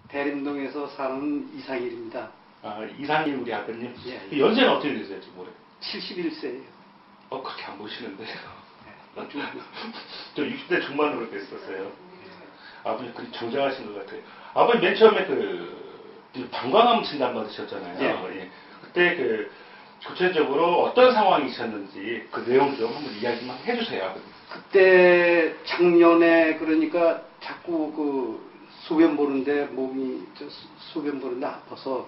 대림동에서 사는 이상일입니다. 아, 이상일 우리 아버님? 예. 그 연세는 어떻게 되세요, 지금 올해? 71세예요. 그렇게 안 보시는데. 저 60대 중반으로 뵀었어요. 아버님 그리 정정하신 것 같아요. 아버님 맨 처음에 방광암 진단 받으셨잖아요. 예. 예. 그때 구체적으로 어떤 상황이셨는지 그 내용 좀 한번 이야기만 해주세요, 아버님. 그때 작년에 그러니까 자꾸 소변 보는데 소변 보는데 아파서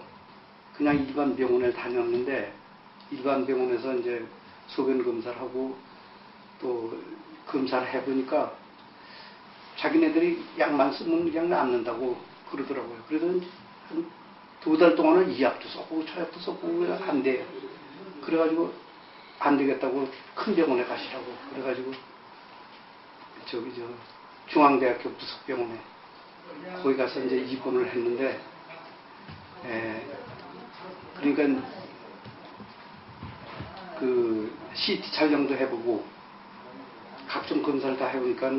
그냥 일반 병원에 다녔는데 일반 병원에서 이제 소변 검사를 하고 또 검사를 해보니까 자기네들이 약만 쓰면 그냥 낫는다고 그러더라고요. 그래서 한 2달 동안은 이 약도 써보고 저 약도 써보고 안 돼요. 그래가지고 안 되겠다고 큰 병원에 가시라고 그래가지고 중앙대학교 부석병원에 거기 가서 이제 입원을 했는데 그러니까 그 CT 촬영도 해보고 각종 검사를 다 해보니까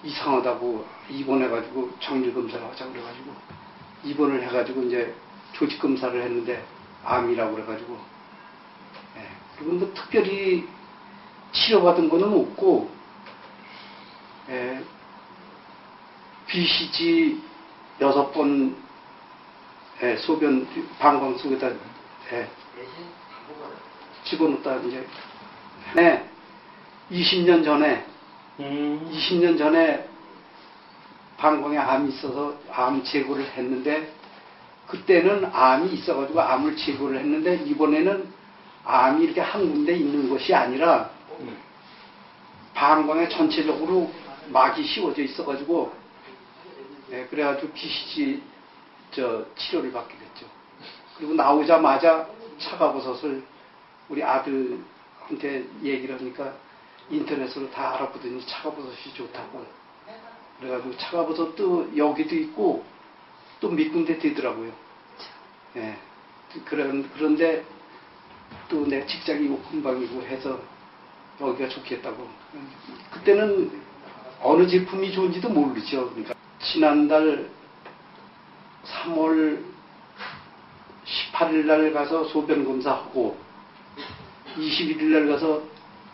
이상하다고 입원해가지고 정밀 검사를 하자고 그래가지고 입원을 해가지고 이제 조직 검사를 했는데 암이라고 그래가지고 그리고 뭐 특별히 치료받은 거는 없고 BCG 6번 소변 방광 속에다 집어넣다 이제 20년 전에 방광에 암이 있어서 암 제거를 했는데 그때는 암이 있어가지고 암을 제거를 했는데 이번에는 암이 이렇게 한 군데 있는 것이 아니라 방광에 전체적으로 막이 씌워져 있어가지고 그래가지고 BCG 치료를 받게 됐죠. 그리고 나오자마자 차가버섯을 우리 아들한테 얘기를 하니까 인터넷으로 다 알아보더니 차가버섯이 좋다고 그래가지고 차가버섯도 여기도 있고 또 몇 군데 되더라고요. 그런데 또 내 직장이 요 근방이고 해서 여기가 좋겠다고. 그때는 어느 제품이 좋은지도 모르죠. 그러니까 지난달 3월 18일 날 가서 소변 검사하고 21일 날 가서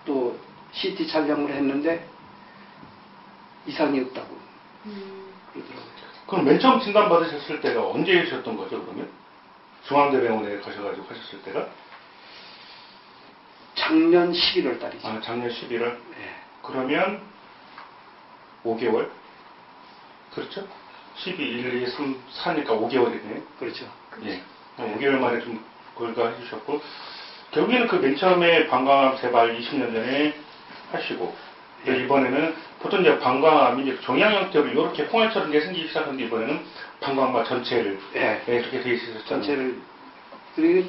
또 CT 촬영을 했는데 이상이 없다고 그러더라고요. 그럼 맨 처음 진단 받으셨을 때가 언제셨던 거죠, 그러면? 중앙대병원에 가셔가지고 하셨을 때가? 작년 11월 달이죠. 아, 작년 11월? 네. 그러면 5개월? 그렇죠? 12, 1, 2, 3, 4니까 5개월이네요. 그렇죠. 예. 5개월 만에 좀 거기가 해주셨고, 결국에는 그 맨 처음에 방광암 재발 20년 전에 하시고, 이번에는 보통 이제 방광암이 이제 종양 형태로 이렇게 콩알처럼 게 생기기 시작하는데 이번에는 방광과 전체를 이렇게 돼 있으셨잖아요. 전체를. 그리고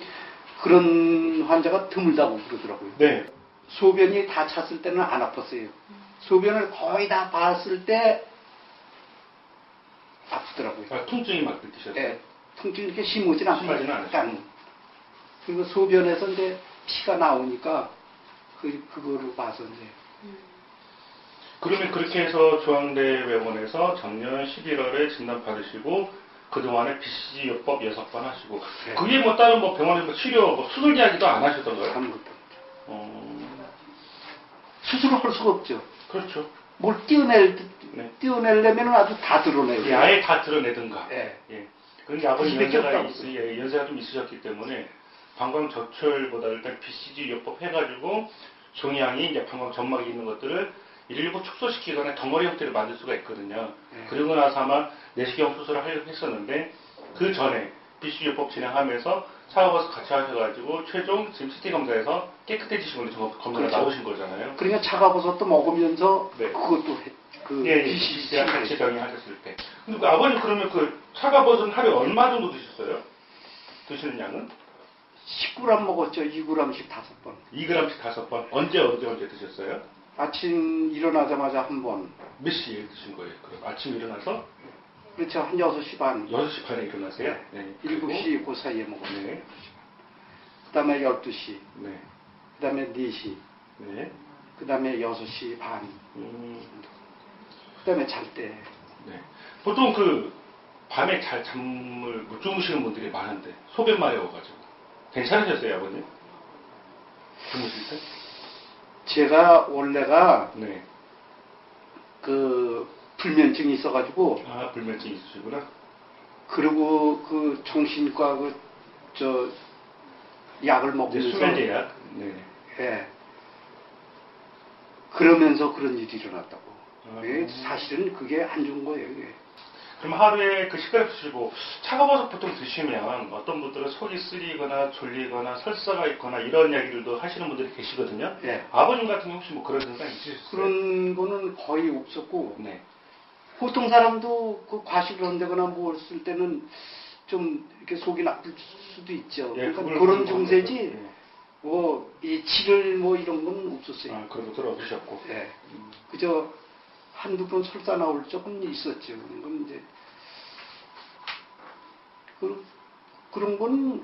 그런 환자가 드물다고 그러더라고요. 네. 소변이 다 찼을 때는 안 아팠어요. 소변을 거의 다 봤을 때 아프더라고요. 아, 통증이 막 느끼셨어요? 통증이 이렇게 심하지는 않았어요. 그리고 소변에서 이제 피가 나오니까 그거를 봐서 이제. 그러면 그렇게 해서 중앙대병원에서 작년 11월에 진단 받으시고 그동안에 BCG요법 6번 하시고 그게 뭐 다른 뭐 병원에서 치료 수술 이야기도 안 하셨던가요? 아무것도. 수술을 할 수가 없죠. 그렇죠. 뭘 띄어내려면 아주 다 드러내요. 아예 다 드러내든가. 예. 그런데 아버님 연세가 좀 있으셨기 때문에 방광 저출보다 일단 BCG요법 해가지고 종양이 이제 방광 점막이 있는 것들을 일부 축소시키거나 덩어리 형태를 만들 수가 있거든요. 그리고 나서 아마 내시경 수술을 하려고 했었는데 그 전에 BCG요법 진행하면서 차가버섯 같이 하셔가지고 최종 지금 CT 검사에서 깨끗해지신 걸로 검사가 나오신 거잖아요. 그러니까 차가버섯도 먹으면서 그것도 BCG랑 같이 병행하셨을 때. 근데 그 아버님 그러면 그 차가버섯은 하루에 얼마 정도 드셨어요? 드시는 양은? 10g 먹었죠. 2g씩 5번. 2g씩 5번. 언제 드셨어요? 아침 일어나자마자 한 번. 몇 시에 드신 거예요? 그럼 아침 일어나서? 그렇죠. 한 6시 반. 6시 반에 일어나세요? 네. 7시 그 사이에 먹었어요. 네. 그 다음에 12시. 네. 그 다음에 4시. 네. 그 다음에 6시 반. 그 다음에 잘 때. 네. 보통 밤에 잘 잠을 못 주무시는 분들이 많은데 소변 마려워가지고 괜찮으셨어요, 아버님? 주무실 때? 제가 원래가 네. 그 불면증이 있어가지고 아, 불면증 있으시구나. 그리고 그 정신과 저 약을 이제 먹으면서 수면제약. 네. 예. 그러면서 그런 일이 일어났다고. 아. 예, 사실은 그게 안 좋은 거예요. 이게. 그럼 하루에 그 식사를 드시고 차가워서 보통 드시면 어떤 분들은 속이 쓰리거나 졸리거나 설사가 있거나 이런 이야기들도 하시는 분들이 계시거든요. 예. 아버님 같은 경우 혹시 뭐 그런 증상 있으셨어요? 그런 거는 거의 없었고 네. 보통 사람도 그 과식을 한다거나 뭐 했을 때는 좀 이렇게 속이 나쁠 수도 있죠. 예, 그러니까 그걸 그런 보고 증세지 한 거죠. 뭐 이 치를 뭐 이런 건 없었어요. 아, 그런 거 들어보셨고. 예. 그저 한두 번 설사 나올 적은 있었죠. 그건 이제 그런 건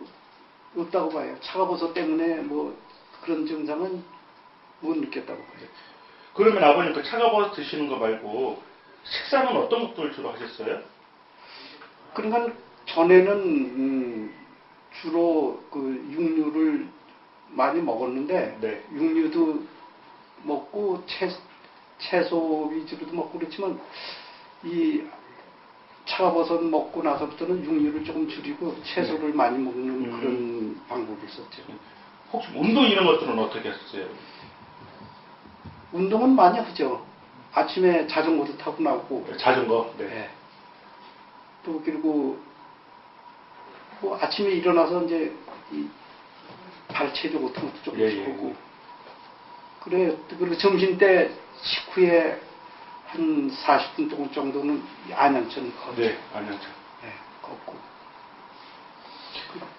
없다고 봐요. 차가워서 때문에 뭐 그런 증상은 못 느꼈다고 봐요. 그러면 아버님 그 차가워서 드시는 거 말고 식사는 어떤 것들 주로 하셨어요? 그러니까 전에는 주로 그 육류를 많이 먹었는데 네. 육류도 먹고 채소 위주로도 먹고 그렇지만 이 차가버섯 먹고 나서부터는 육류를 조금 줄이고 채소를 많이 먹는 그런 방법을 썼죠. 혹시 운동 이런 것들은 어떻게 하셨어요? 운동은 많이 하죠. 아침에 자전거도 타고 나오고. 자전거? 네. 네. 또 그리고 뭐 아침에 일어나서 이제 이 발체조 같은 것도 조금씩 하고. 그래. 그리고 점심 때 식후에 한 40분 정도는 안양천 걷죠. 네, 안양천. 네, 걷고.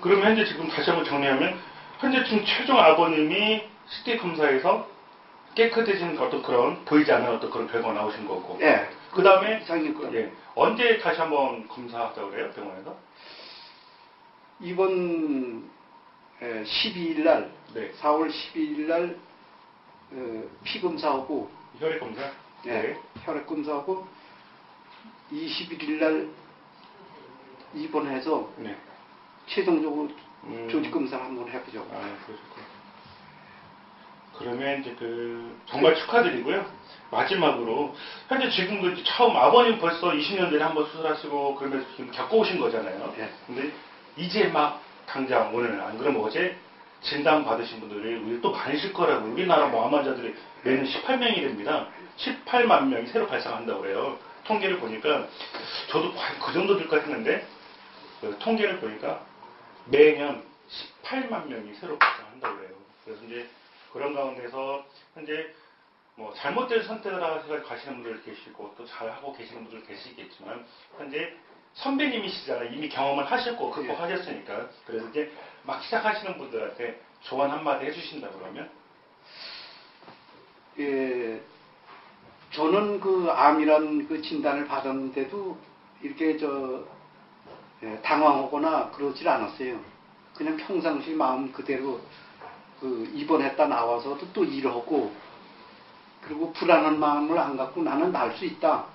그러면 현재 지금 다시 한번 정리하면 현재 지금 최종 아버님이 CT 검사에서 깨끗해진 어떤 그런 보이지 않는 어떤 그런 결과가 나오신 거고. 예. 그 다음에 이상님 언제 다시 한번 검사하자고 그래요, 병원에서? 이번 12일 날, 네. 4월 12일 날 피 검사하고 혈액 검사? 네. 혈액 검사하고 21일 날 입원해서 네. 최종적으로 조직 검사를 한번 해보죠. 아, 그러셨구나. 그러면 이제 정말 축하드리고요. 마지막으로 현재 지금도 이제 처음 아버님 벌써 20년 전에 한번 수술하시고 그러면서 지금 겪어오신 거잖아요. 네. 근데 이제 막 당장 오늘 안 그러면 어제 진단 받으신 분들이 우리 또 많으실 거라고. 우리나라 암 환자들이 매년 18명이 됩니다. 18만 명이 새로 발생한다고 그래요. 통계를 보니까 저도 과연 그 정도 될까 했는데 그 통계를 보니까 매년 18만 명이 새로 발생한다고 그래요. 그래서 이제 그런 가운데서 현재 뭐 잘못된 선택을 하셔서 가시는 분들 계시고 또 잘하고 계시는 분들 계시겠지만 현재 선배님이시잖아요. 이미 경험을 하셨고 극복하셨으니까. 그래서 이제 막 시작하시는 분들한테 조언 한마디 해주신다 그러면? 예, 저는 그 암이란 그 진단을 받았는데도 이렇게 당황하거나 그러질 않았어요. 그냥 평상시 마음 그대로 입원했다 나와서도 또 일하고 그리고 불안한 마음을 안 갖고 나는 날 수 있다.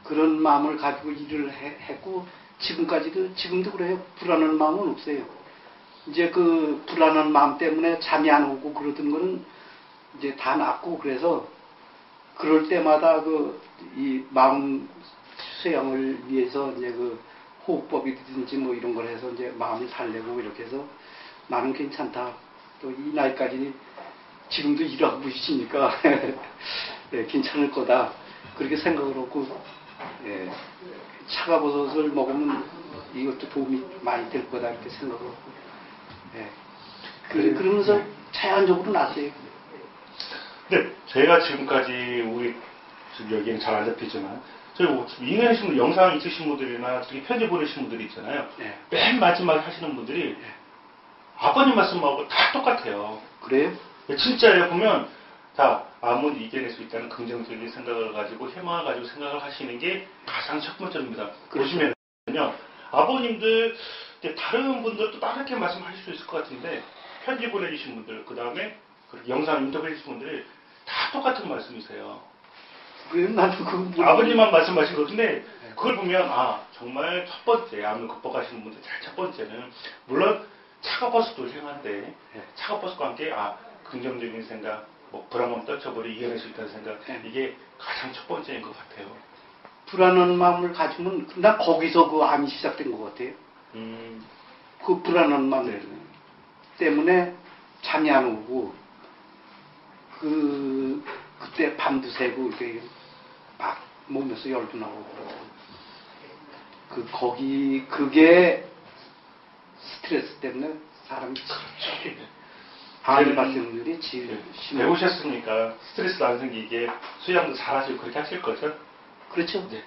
그런 마음을 가지고 일을 했고 지금도 그래요. 불안한 마음은 없어요. 이제 그 불안한 마음 때문에 잠이 안 오고 그러던 거는 이제 다 낫고 그래서 그럴 때마다 이 마음 수양을 위해서 이제 호흡법이든지 뭐 이런 걸 해서 이제 마음을 달래고 이렇게 해서 나는 괜찮다. 또 이 나이까지 지금도 일하고 있으니까 네, 괜찮을 거다. 그렇게 생각을 하고 차가버섯을 먹으면 이것도 도움이 많이 될 거다 이렇게 생각을 하고 그러면서 자연적으로 났어요. 네, 제가 지금까지 우리 지금 여기는 잘 안 잡히지만 저희 인연이신 분, 영상 있으신 분들이나 저기 편지 보내신 분들이 있잖아요. 네. 맨 마지막에 하시는 분들이 아버님 말씀하고 다 똑같아요. 그래요? 진짜예요. 보면 다 암은 이겨낼 수 있다는 긍정적인 생각을 가지고 희망을 가지고 생각을 하시는 게 가장 첫 번째입니다. 그렇죠. 보시면요, 아버님들 다른 분들도 다르게 말씀하실 수 있을 것 같은데 편지 보내주신 분들, 그 다음에 영상 인터뷰 해주신 분들이 다 똑같은 말씀이세요. 그래요? 나는 그건 아버님만 말씀하신 것 같은데 그걸 보면 정말 첫 번째 암을 극복하시는 분들 제일 첫 번째는 물론 차가버스도 행한데 차가버스과 함께 긍정적인 생각, 뭐 불안감 떨쳐버리 이겨낼 수 있다는 생각 이게 가장 첫 번째인 것 같아요. 불안한 마음을 가지면 나 거기서 그 암이 시작된 것 같아요. 그 불안한 마음 때문에 잠이 안 오고 그때 밤도 새고 이렇게 막 몸에서 열도 나오고 그게 스트레스 때문에 사람이 암 발생률이 제일 심해요. 배우셨으니까 스트레스 안 생기게 수양도 잘하시고 그렇게 하실 거죠? 그렇죠. 네.